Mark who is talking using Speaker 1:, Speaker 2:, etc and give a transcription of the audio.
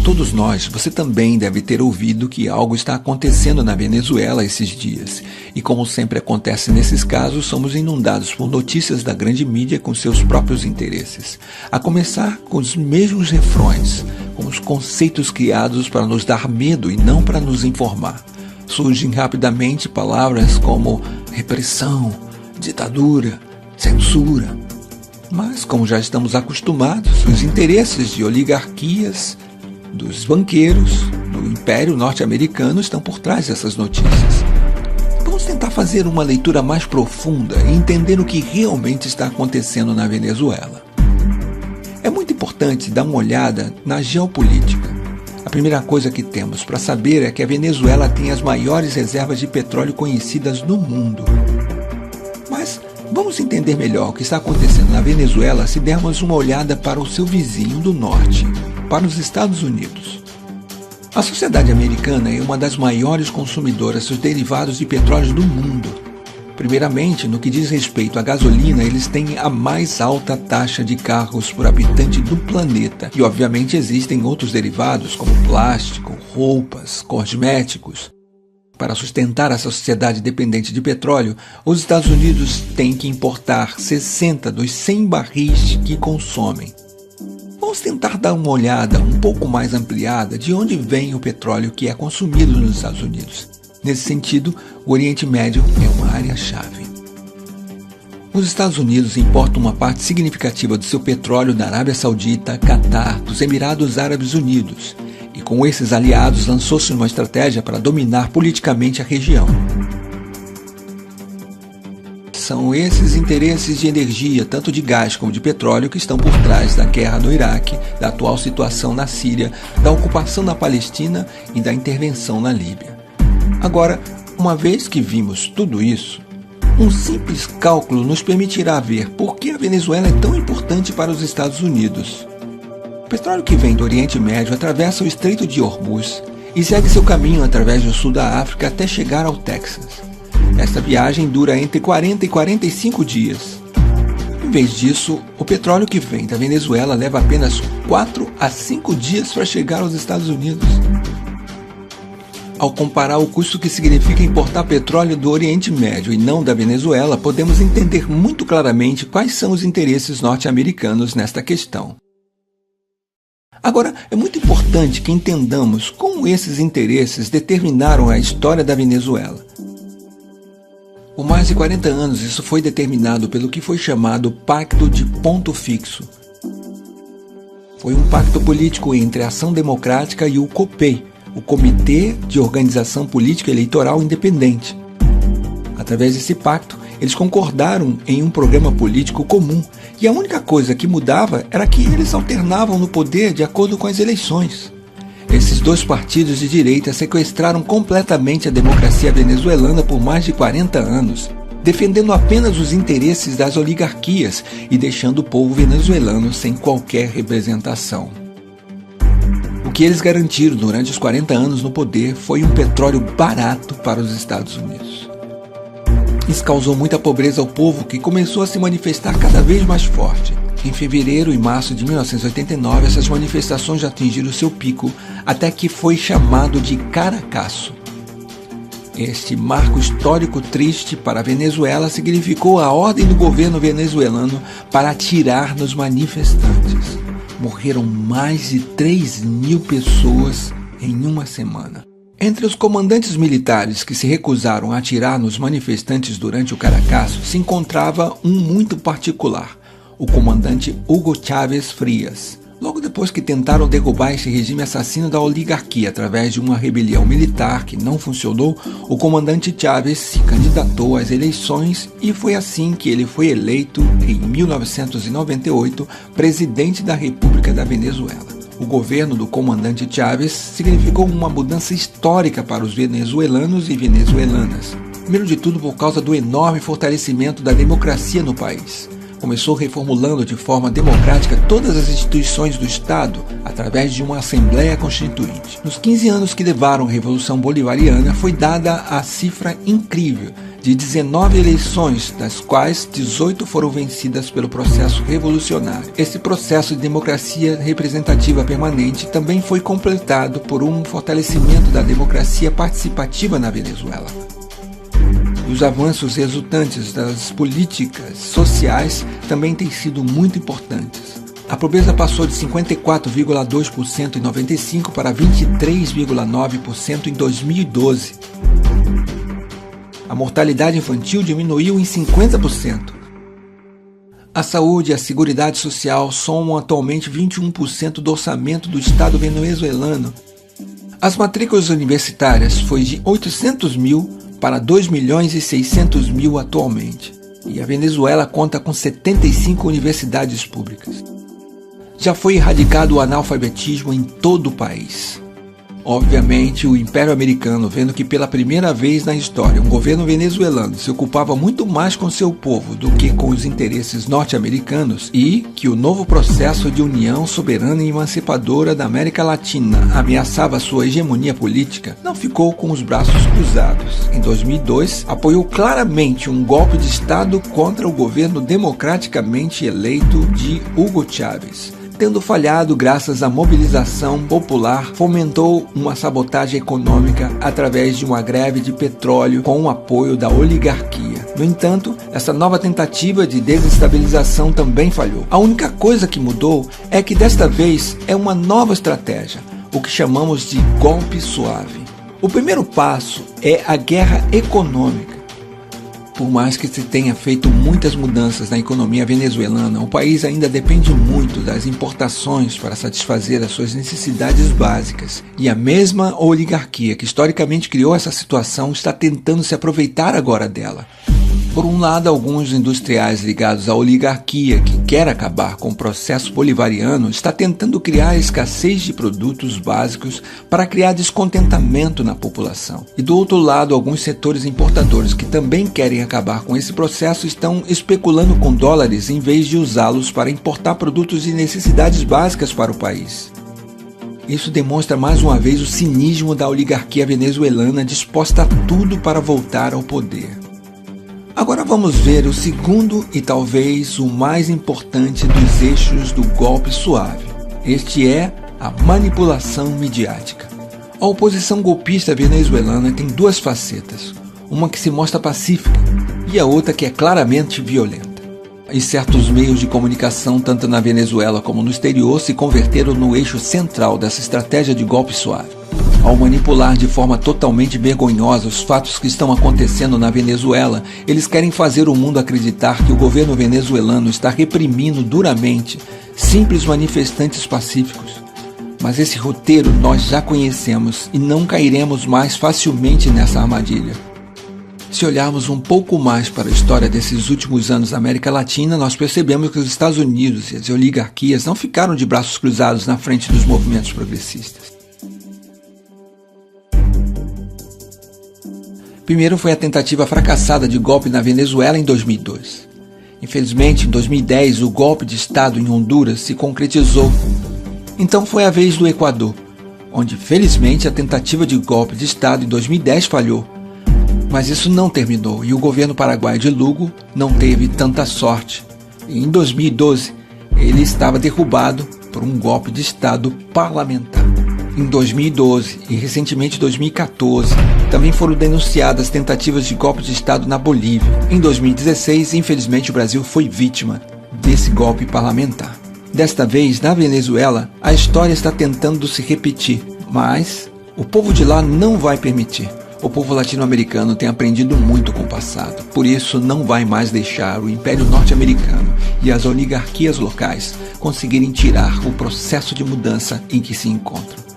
Speaker 1: todos nós, você também deve ter ouvido que algo está acontecendo na Venezuela esses dias. E como sempre acontece nesses casos, somos inundados por notícias da grande mídia com seus próprios interesses. A começar com os mesmos refrões, com os conceitos criados para nos dar medo e não para nos informar. Surgem rapidamente palavras como repressão, ditadura, censura. Mas, como já estamos acostumados, os interesses de oligarquias, dos banqueiros, do Império Norte-Americano estão por trás dessas notícias. Vamos tentar fazer uma leitura mais profunda e entender o que realmente está acontecendo na Venezuela. É muito importante dar uma olhada na geopolítica. A primeira coisa que temos para saber é que a Venezuela tem as maiores reservas de petróleo conhecidas no mundo. Mas vamos entender melhor o que está acontecendo na Venezuela se dermos uma olhada para o seu vizinho do norte, para os Estados Unidos. A sociedade americana é uma das maiores consumidoras dos derivados de petróleo do mundo. Primeiramente, no que diz respeito à gasolina, eles têm a mais alta taxa de carros por habitante do planeta. E obviamente existem outros derivados como plástico, roupas, cosméticos. Para sustentar essa sociedade dependente de petróleo, os Estados Unidos têm que importar 60 dos 100 barris que consomem. Vamos tentar dar uma olhada um pouco mais ampliada de onde vem o petróleo que é consumido nos Estados Unidos. Nesse sentido, o Oriente Médio é uma área-chave. Os Estados Unidos importam uma parte significativa do seu petróleo da Arábia Saudita, Catar, dos Emirados Árabes Unidos, e com esses aliados lançou-se uma estratégia para dominar politicamente a região. São esses interesses de energia, tanto de gás como de petróleo, que estão por trás da guerra no Iraque, da atual situação na Síria, da ocupação da Palestina e da intervenção na Líbia. Agora, uma vez que vimos tudo isso, um simples cálculo nos permitirá ver por que a Venezuela é tão importante para os Estados Unidos. O petróleo que vem do Oriente Médio atravessa o Estreito de Hormuz e segue seu caminho através do sul da África até chegar ao Texas. Esta viagem dura entre 40 e 45 dias. Em vez disso, o petróleo que vem da Venezuela leva apenas 4 a 5 dias para chegar aos Estados Unidos. Ao comparar o custo que significa importar petróleo do Oriente Médio e não da Venezuela, podemos entender muito claramente quais são os interesses norte-americanos nesta questão. Agora, é muito importante que entendamos como esses interesses determinaram a história da Venezuela. Por mais de 40 anos, isso foi determinado pelo que foi chamado Pacto de Ponto Fixo. Foi um pacto político entre a Ação Democrática e o COPEI, o Comitê de Organização Política Eleitoral Independente. Através desse pacto, eles concordaram em um programa político comum, e a única coisa que mudava era que eles alternavam no poder de acordo com as eleições. Esses dois partidos de direita sequestraram completamente a democracia venezuelana por mais de 40 anos, defendendo apenas os interesses das oligarquias e deixando o povo venezuelano sem qualquer representação. O que eles garantiram durante os 40 anos no poder foi um petróleo barato para os Estados Unidos. Isso causou muita pobreza ao povo, que começou a se manifestar cada vez mais forte. Em fevereiro e março de 1989, essas manifestações já atingiram seu pico, até que foi chamado de Caracaço. Este marco histórico triste para a Venezuela significou a ordem do governo venezuelano para atirar nos manifestantes. Morreram mais de 3.000 pessoas em uma semana. Entre os comandantes militares que se recusaram a atirar nos manifestantes durante o Caracaço se encontrava um muito particular, o comandante Hugo Chávez Frías. Logo depois que tentaram derrubar este regime assassino da oligarquia através de uma rebelião militar que não funcionou, o comandante Chávez se candidatou às eleições e foi assim que ele foi eleito, em 1998, presidente da República da Venezuela. O governo do comandante Chávez significou uma mudança histórica para os venezuelanos e venezuelanas. Primeiro de tudo por causa do enorme fortalecimento da democracia no país. Começou reformulando de forma democrática todas as instituições do Estado através de uma Assembleia Constituinte. Nos 15 anos que levaram a Revolução Bolivariana, foi dada a cifra incrível de 19 eleições, das quais 18 foram vencidas pelo processo revolucionário. Esse processo de democracia representativa permanente também foi completado por um fortalecimento da democracia participativa na Venezuela. Os avanços resultantes das políticas sociais também têm sido muito importantes. A pobreza passou de 54,2% em 95 para 23,9% em 2012. A mortalidade infantil diminuiu em 50%. A saúde e a seguridade social somam atualmente 21% do orçamento do Estado venezuelano. As matrículas universitárias foi de 800 mil para 2.600.000 atualmente, e a Venezuela conta com 75 universidades públicas. Já foi erradicado o analfabetismo em todo o país. Obviamente, o Império Americano, vendo que pela primeira vez na história um governo venezuelano se ocupava muito mais com seu povo do que com os interesses norte-americanos e que o novo processo de união soberana e emancipadora da América Latina ameaçava sua hegemonia política, não ficou com os braços cruzados. Em 2002, apoiou claramente um golpe de Estado contra o governo democraticamente eleito de Hugo Chávez. Tendo falhado graças à mobilização popular, fomentou uma sabotagem econômica através de uma greve de petróleo com o apoio da oligarquia. No entanto, essa nova tentativa de desestabilização também falhou. A única coisa que mudou é que desta vez é uma nova estratégia, o que chamamos de golpe suave. O primeiro passo é a guerra econômica. Por mais que se tenha feito muitas mudanças na economia venezuelana, o país ainda depende muito das importações para satisfazer as suas necessidades básicas. E a mesma oligarquia que historicamente criou essa situação está tentando se aproveitar agora dela. Por um lado, alguns industriais ligados à oligarquia, que quer acabar com o processo bolivariano, está tentando criar escassez de produtos básicos para criar descontentamento na população. E do outro lado, alguns setores importadores que também querem acabar com esse processo estão especulando com dólares em vez de usá-los para importar produtos de necessidades básicas para o país. Isso demonstra mais uma vez o cinismo da oligarquia venezuelana disposta a tudo para voltar ao poder. Agora vamos ver o segundo e talvez o mais importante dos eixos do golpe suave. Este é a manipulação midiática. A oposição golpista venezuelana tem duas facetas, uma que se mostra pacífica e a outra que é claramente violenta. E certos meios de comunicação, tanto na Venezuela como no exterior, se converteram no eixo central dessa estratégia de golpe suave. Ao manipular de forma totalmente vergonhosa os fatos que estão acontecendo na Venezuela, eles querem fazer o mundo acreditar que o governo venezuelano está reprimindo duramente simples manifestantes pacíficos. Mas esse roteiro nós já conhecemos e não cairemos mais facilmente nessa armadilha. Se olharmos um pouco mais para a história desses últimos anos na América Latina, nós percebemos que os Estados Unidos e as oligarquias não ficaram de braços cruzados na frente dos movimentos progressistas. Primeiro foi a tentativa fracassada de golpe na Venezuela em 2002. Infelizmente, em 2010, o golpe de Estado em Honduras se concretizou. Então foi a vez do Equador, onde felizmente a tentativa de golpe de Estado em 2010 falhou. Mas isso não terminou e o governo paraguaio de Lugo não teve tanta sorte. E em 2012, ele estava derrubado por um golpe de Estado parlamentar. Em 2012 e recentemente em 2014, também foram denunciadas tentativas de golpe de Estado na Bolívia. Em 2016, infelizmente, o Brasil foi vítima desse golpe parlamentar. Desta vez, na Venezuela, a história está tentando se repetir, mas o povo de lá não vai permitir. O povo latino-americano tem aprendido muito com o passado, por isso não vai mais deixar o Império Norte-Americano e as oligarquias locais conseguirem tirar o processo de mudança em que se encontram.